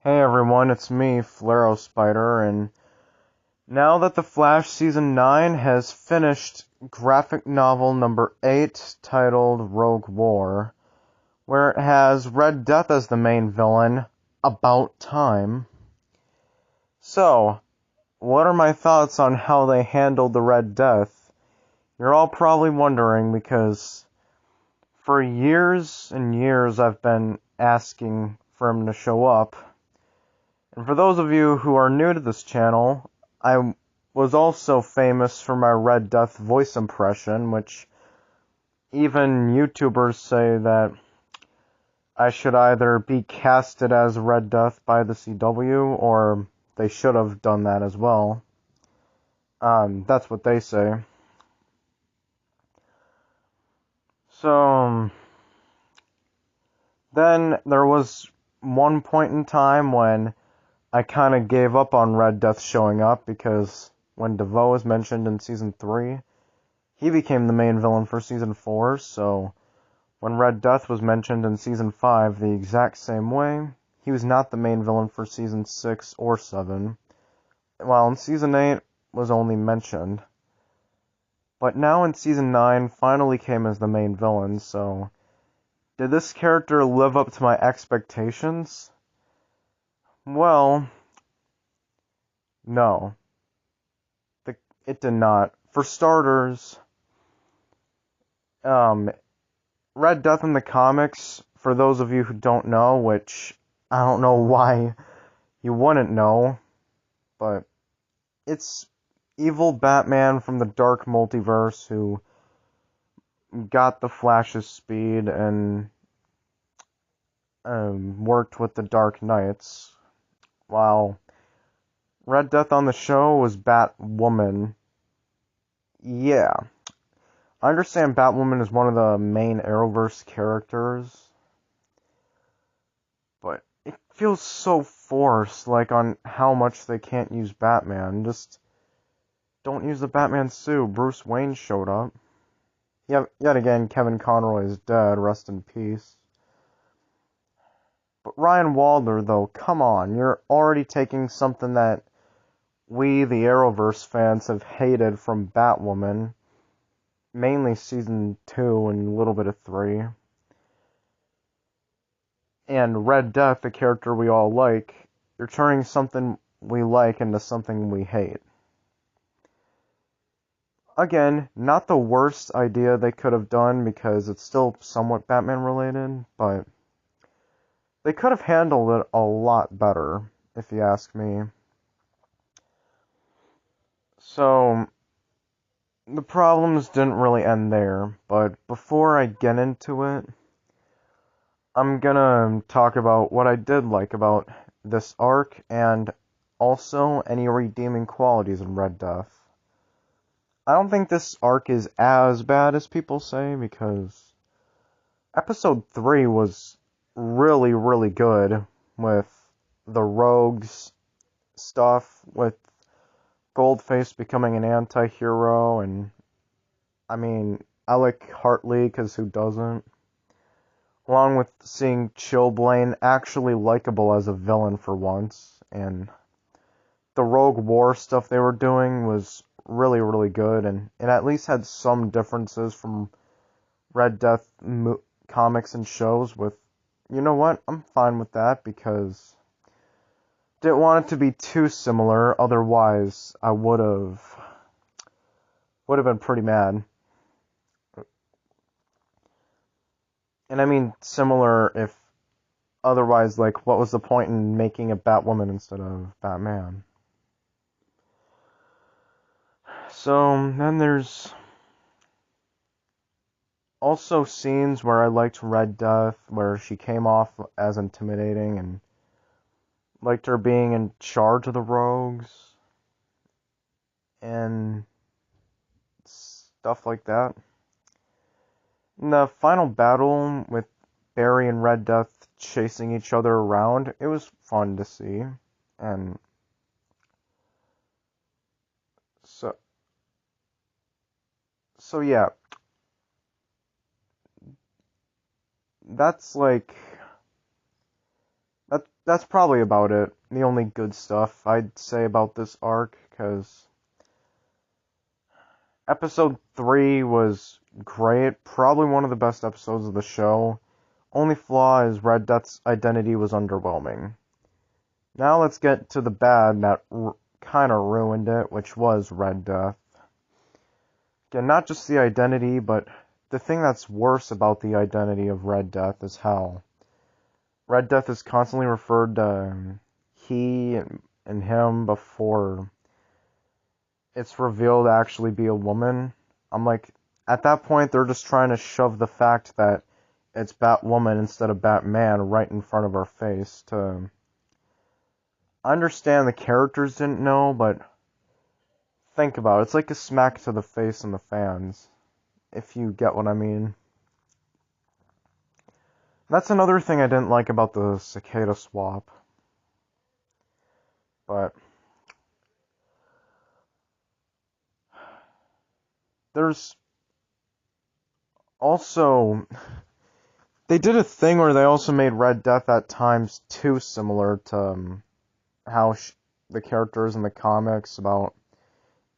Hey everyone, it's me, Flaro Spider, and now that The Flash Season 9 has finished graphic novel number 8 titled Rogue War, where it has Red Death as the main villain, about time. So, what are my thoughts on how they handled the Red Death? You're all probably wondering because for years and years I've been asking for him to show up. And for those of you who are new to this channel, I was also famous for my Red Death voice impression, which even YouTubers say that I should either be casted as Red Death by the CW, or they should have done that as well. That's what they say. So, then there was one point in time when I kind of gave up on Red Death showing up because when DeVoe was mentioned in Season 3, he became the main villain for Season 4, so when Red Death was mentioned in Season 5 the exact same way, he was not the main villain for Season 6 or 7, while in Season 8 was only mentioned. But now in Season 9 finally came as the main villain, so did this character live up to my expectations? Well, no. It did not. For starters, Red Death in the comics, for those of you who don't know, which I don't know why you wouldn't know, but it's evil Batman from the dark multiverse who got the Flash's speed and worked with the Dark Knights, while Red Death on the show was Batwoman. Yeah. I understand Batwoman is one of the main Arrowverse characters, but it feels so forced, like on how much they can't use Batman. Just don't use the Batman suit. Bruce Wayne showed up. Yet again, Kevin Conroy is dead, rest in peace. But Ryan Wilder, though, come on, you're already taking something that we, the Arrowverse fans, have hated from Batwoman, mainly Season 2 and a little bit of 3. And Red Death, the character we all like, you're turning something we like into something we hate. Again, not the worst idea they could have done because it's still somewhat Batman related, but they could have handled it a lot better, if you ask me. So, the problems didn't really end there, but before I get into it, I'm gonna talk about what I did like about this arc and also any redeeming qualities in Red Death. I don't think this arc is as bad as people say because Episode 3 was really, really good with the rogues stuff, with Goldface becoming an anti-hero, and I mean, I like Hartley because who doesn't? Along with seeing Chillblaine actually likable as a villain for once, and the Rogue War stuff they were doing was really, really good, and it at least had some differences from Red Death comics and shows with, you know what, I'm fine with that because didn't want it to be too similar, otherwise I would have been pretty mad. And I mean similar if otherwise, like, what was the point in making a Batwoman instead of Batman? So, then there's also scenes where I liked Red Death, where she came off as intimidating, and liked her being in charge of the rogues, and stuff like that. In the final battle with Barry and Red Death chasing each other around, it was fun to see, and so yeah, that's like that's probably about it. The only good stuff I'd say about this arc, because episode 3 was great, probably one of the best episodes of the show. Only flaw is Red Death's identity was underwhelming. Now let's get to the bad that kind of ruined it, which was Red Death. Again, not just the identity, but the thing that's worse about the identity of Red Death is how Red Death is constantly referred to he and him before it's revealed to actually be a woman. I'm like, at that point, they're just trying to shove the fact that it's Batwoman instead of Batman right in front of our face. I understand the characters didn't know, but think about it. It's like a smack to the face and the fans, if you get what I mean. That's another thing I didn't like about the cicada swap. But there's also, they did a thing where they also made Red Death at times too similar to how the characters in the comics about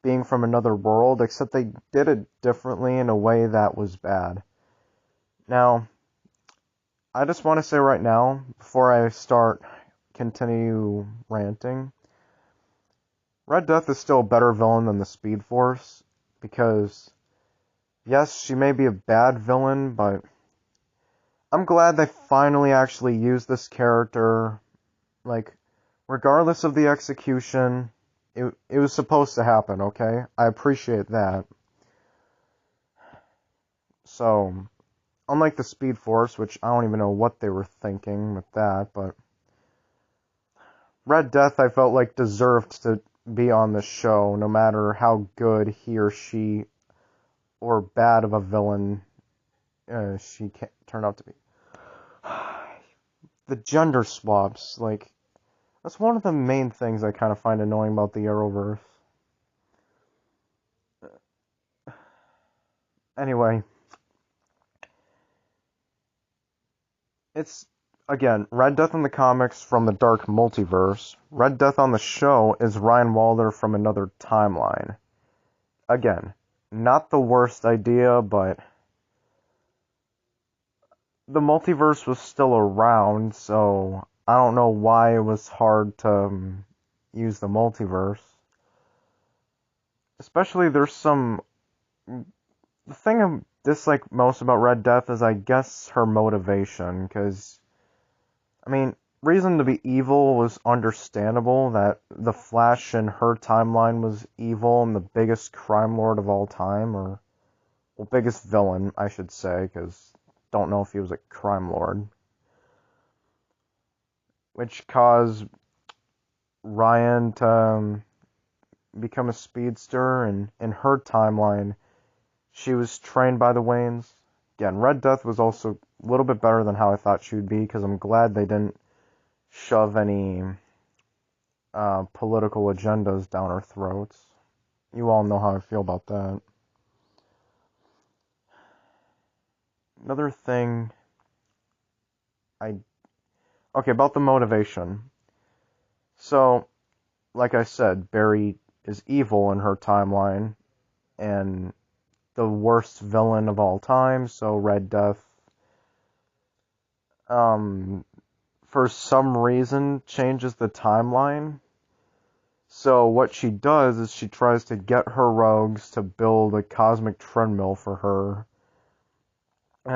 being from another world, except they did it differently in a way that was bad. Now, I just want to say right now, before I continue ranting, Red Death is still a better villain than the Speed Force, because, yes, she may be a bad villain, but I'm glad they finally actually used this character. Like, regardless of the execution, it was supposed to happen, okay? I appreciate that. So, unlike the Speed Force, which I don't even know what they were thinking with that, but Red Death, I felt like, deserved to be on the show, no matter how good he or she or bad of a villain she turned out to be. The gender swaps, like, that's one of the main things I kind of find annoying about the Arrowverse. Anyway, it's, again, Red Death in the comics from the Dark Multiverse. Red Death on the show is Ryan Walder from another timeline. Again, not the worst idea, but the multiverse was still around, so I don't know why it was hard to use the multiverse. Especially there's some... The thing I dislike most about Red Death is, I guess, her motivation, because, I mean, reason to be evil was understandable, that the Flash in her timeline was evil and the biggest crime lord of all time, or, well, biggest villain, I should say, because don't know if he was a crime lord, which caused Ryan to become a speedster, and in her timeline, she was trained by the Waynes. Again, Red Death was also a little bit better than how I thought she would be, because I'm glad they didn't shove any political agendas down our throats. You all know how I feel about that. Another thing okay, about the motivation. So, like I said, Barry is evil in her timeline, and the worst villain of all time, so Red Death, for some reason, changes the timeline. So what she does is she tries to get her rogues to build a cosmic treadmill for her,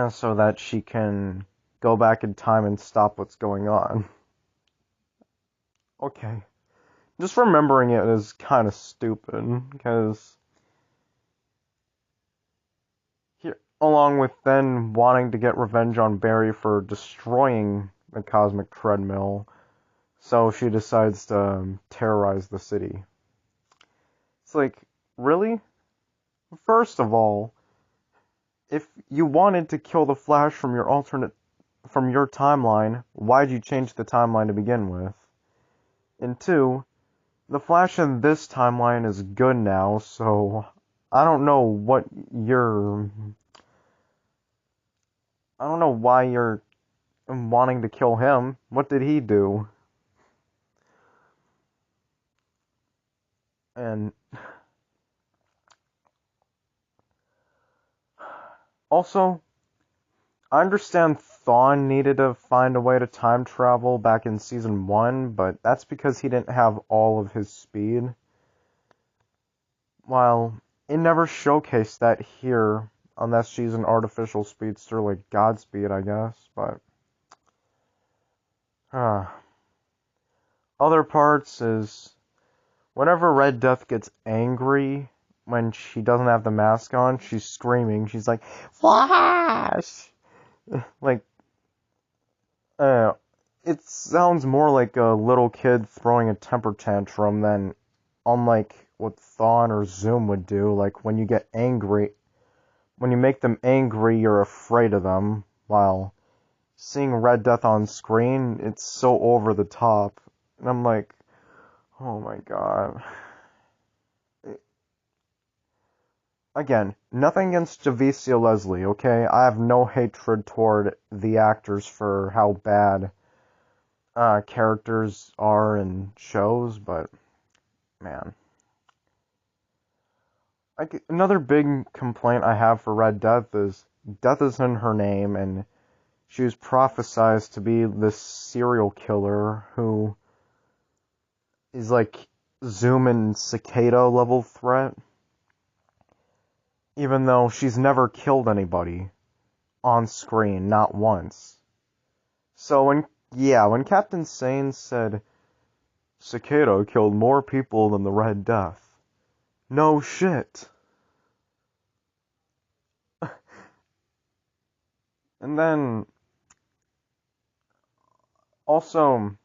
so that she can go back in time and stop what's going on. Okay. Just remembering it is kind of stupid, because along with then wanting to get revenge on Barry for destroying the cosmic treadmill, so she decides to terrorize the city. It's like, really? First of all, if you wanted to kill the Flash from your timeline, why'd you change the timeline to begin with? And two, the Flash in this timeline is good now, so I don't know why you're and wanting to kill him. What did he do? And also, I understand Thawne needed to find a way to time travel back in season 1, but that's because he didn't have all of his speed. While it never showcased that here, unless she's an artificial speedster like Godspeed, I guess, but other parts is whenever Red Death gets angry when she doesn't have the mask on, she's screaming. She's like, Flash! Like, it sounds more like a little kid throwing a temper tantrum than unlike what Thawne or Zoom would do. Like, when you get angry, when you make them angry, you're afraid of them, while seeing Red Death on screen, it's so over the top. And I'm like, oh my god. Again, nothing against Javicia Leslie, okay? I have no hatred toward the actors for how bad characters are in shows, but man. Like, another big complaint I have for Red Death is Death is in her name, and she was prophesized to be this serial killer who is like Zoom and Cicada level threat, even though she's never killed anybody on screen, not once. So when Captain Sane said Cicada killed more people than the Red Death, no shit. And then also,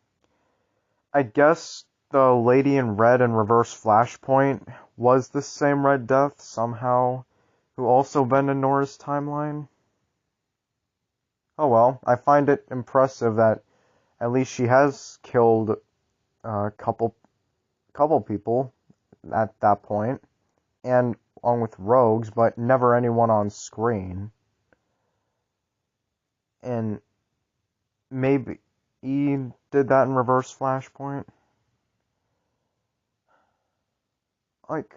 I guess the lady in red in Reverse Flashpoint was the same Red Death somehow, who also been in Nora's timeline. Oh well, I find it impressive that at least she has killed a couple people at that point, and along with rogues, but never anyone on screen. And maybe E did that in Reverse Flashpoint. Like,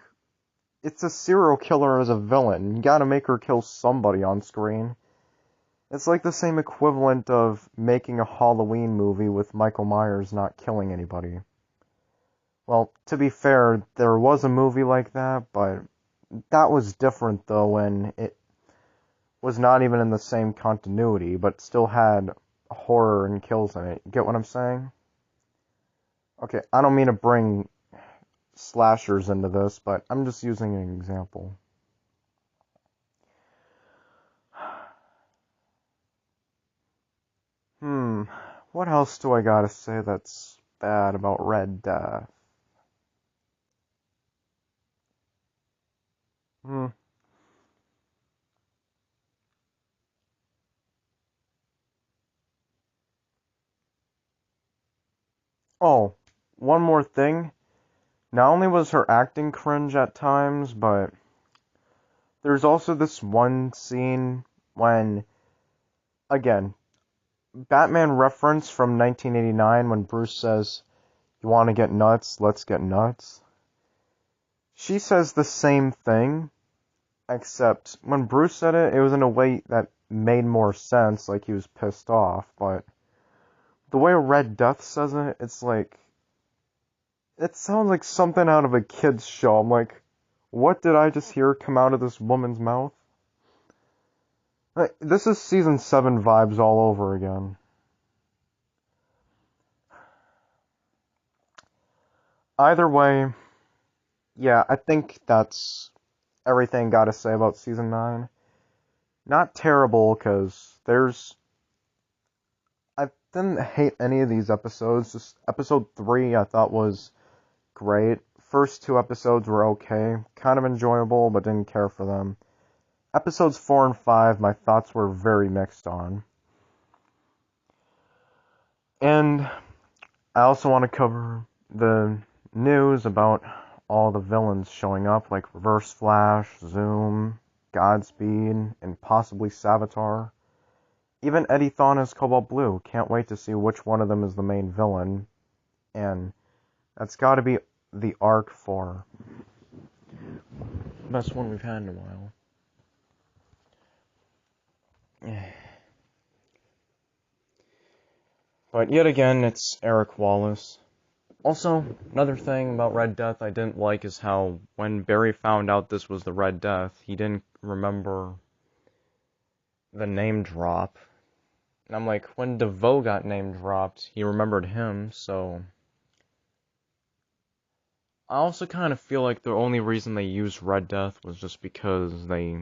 it's a serial killer as a villain. You gotta make her kill somebody on screen. It's like the same equivalent of making a Halloween movie with Michael Myers not killing anybody. Well, to be fair, there was a movie like that, but that was different though when it was not even in the same continuity, but still had horror and kills in it. Get what I'm saying? Okay, I don't mean to bring slashers into this, but I'm just using an example. What else do I gotta say that's bad about Red Death? Hmm. Oh, one more thing. Not only was her acting cringe at times, but there's also this one scene when, again, Batman reference from 1989 when Bruce says, "You want to get nuts? Let's get nuts." She says the same thing, except when Bruce said it, it was in a way that made more sense, like he was pissed off, but the way Red Death says it, it's like, it sounds like something out of a kid's show. I'm like, what did I just hear come out of this woman's mouth? Like, this is season 7 vibes all over again. Either way, yeah, I think that's everything gotta say about season 9. Not terrible, because I didn't hate any of these episodes. Just episode 3 I thought was great. First 2 episodes were okay, kind of enjoyable, but didn't care for them. Episodes 4 and 5, my thoughts were very mixed on. And I also want to cover the news about all the villains showing up, like Reverse Flash, Zoom, Godspeed, and possibly Savitar. Even Eddie Thawne as Cobalt Blue. Can't wait to see which one of them is the main villain. And that's gotta be the arc for best one we've had in a while. But yet again, it's Eric Wallace. Also, another thing about Red Death I didn't like is how when Barry found out this was the Red Death, he didn't remember the name drop. And I'm like, when DeVoe got name dropped, he remembered him, so... I also kind of feel like the only reason they used Red Death was just because they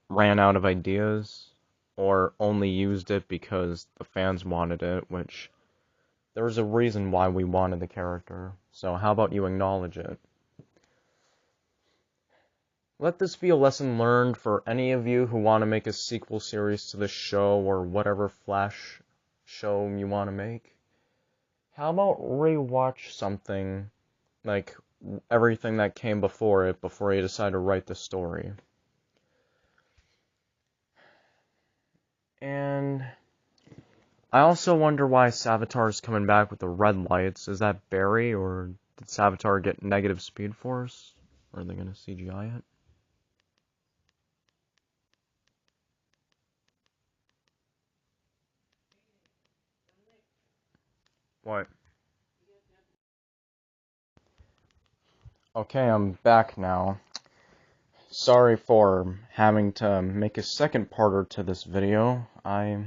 ran out of ideas, or only used it because the fans wanted it, which... There was a reason why we wanted the character, so how about you acknowledge it? Let this be a lesson learned for any of you who want to make a sequel series to this show or whatever Flash show you want to make. How about rewatch something like everything that came before it before you decide to write the story? And I also wonder why Savitar's coming back with the red lights. Is that Barry, or did Savitar get negative speed force? Or are they going to CGI it? What? Okay, I'm back now. Sorry for having to make a second parter to this video. I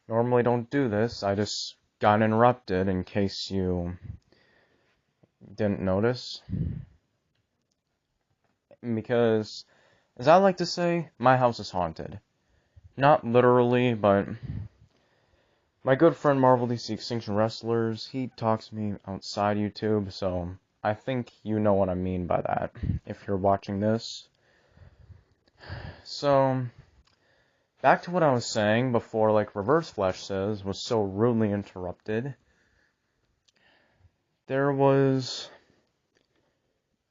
normally don't do this. I just got interrupted in case you didn't notice. Because, as I like to say, my house is haunted. Not literally, but my good friend Marvel DC Extinction Wrestlers, he talks to me outside YouTube, so I think you know what I mean by that, if you're watching this. So, back to what I was saying before, like Reverse Flash says, was so rudely interrupted. There was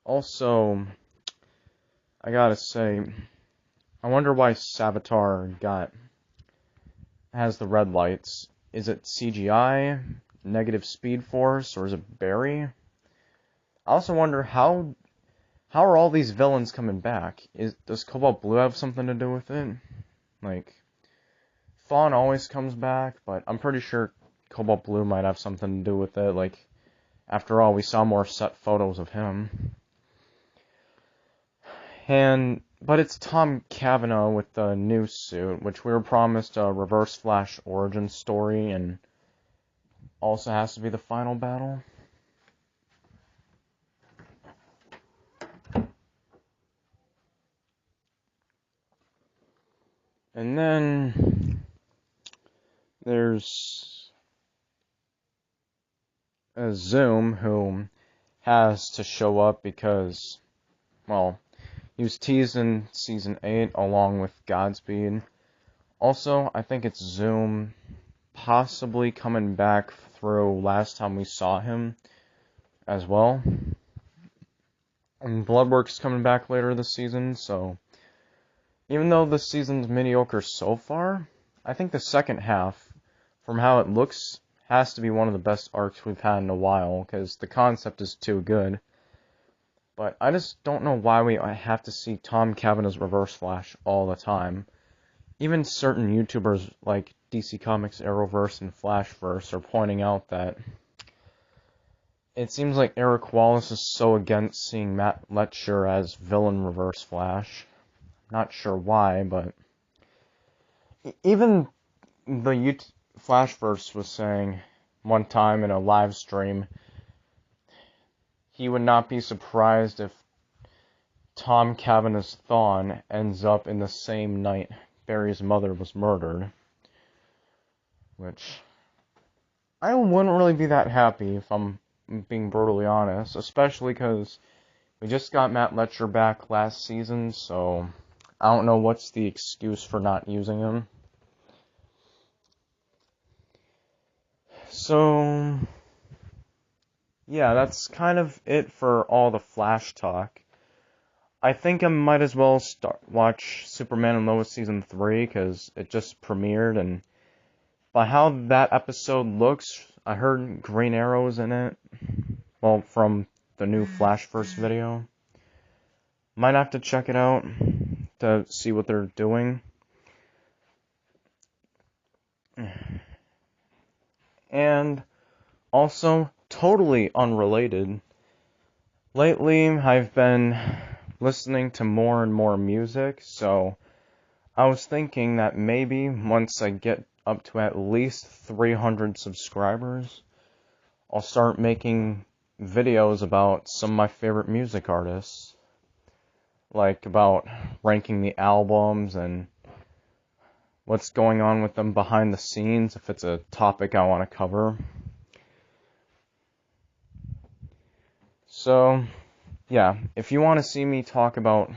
also, I gotta say, I wonder why Savitar has the red lights. Is it CGI, negative speed force, or is it Barry? I also wonder how are all these villains coming back? Does Cobalt Blue have something to do with it? Like, Fawn always comes back, but I'm pretty sure Cobalt Blue might have something to do with it. Like, after all, we saw more set photos of him. But it's Tom Cavanaugh with the new suit, which we were promised a Reverse Flash origin story, and also has to be the final battle. And then there's a Zoom who has to show up because, well, he was teased in Season 8 along with Godspeed. Also, I think it's Zoom possibly coming back through last time we saw him as well. And Bloodwork's coming back later this season, so even though this season's mediocre so far, I think the second half, from how it looks, has to be one of the best arcs we've had in a while, because the concept is too good. But I just don't know why we have to see Tom Cavanaugh's Reverse Flash all the time. Even certain YouTubers like DC Comics, Arrowverse, and Flashverse are pointing out that it seems like Eric Wallace is so against seeing Matt Letcher as villain Reverse Flash. Not sure why, but even the Flashverse was saying one time in a live stream he would not be surprised if Tom Cavanaugh's Thawne ends up in the same night Barry's mother was murdered. Which, I wouldn't really be that happy if I'm being brutally honest, especially because we just got Matt Letcher back last season, so I don't know what's the excuse for not using him. So, yeah, that's kind of it for all the Flash talk. I think I might as well watch Superman and Lois Season 3, because it just premiered, and by how that episode looks, I heard Green Arrow's in it. Well, from the new Flashverse video. Might have to check it out to see what they're doing. And also, totally unrelated, lately I've been listening to more and more music, so I was thinking that maybe once I get up to at least 300 subscribers, I'll start making videos about some of my favorite music artists, like about ranking the albums and what's going on with them behind the scenes, if it's a topic I want to cover. So, yeah, if you want to see me talk about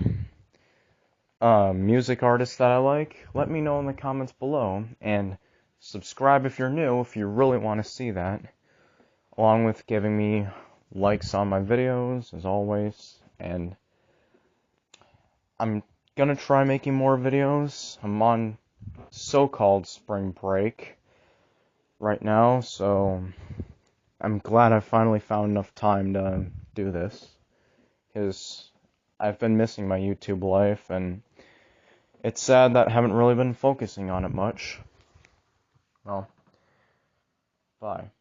music artists that I like, let me know in the comments below, and subscribe if you're new if you really want to see that, along with giving me likes on my videos, as always, and I'm gonna try making more videos. I'm on so-called spring break right now, so I'm glad I finally found enough time to do this, because I've been missing my YouTube life, and it's sad that I haven't really been focusing on it much. Well, bye.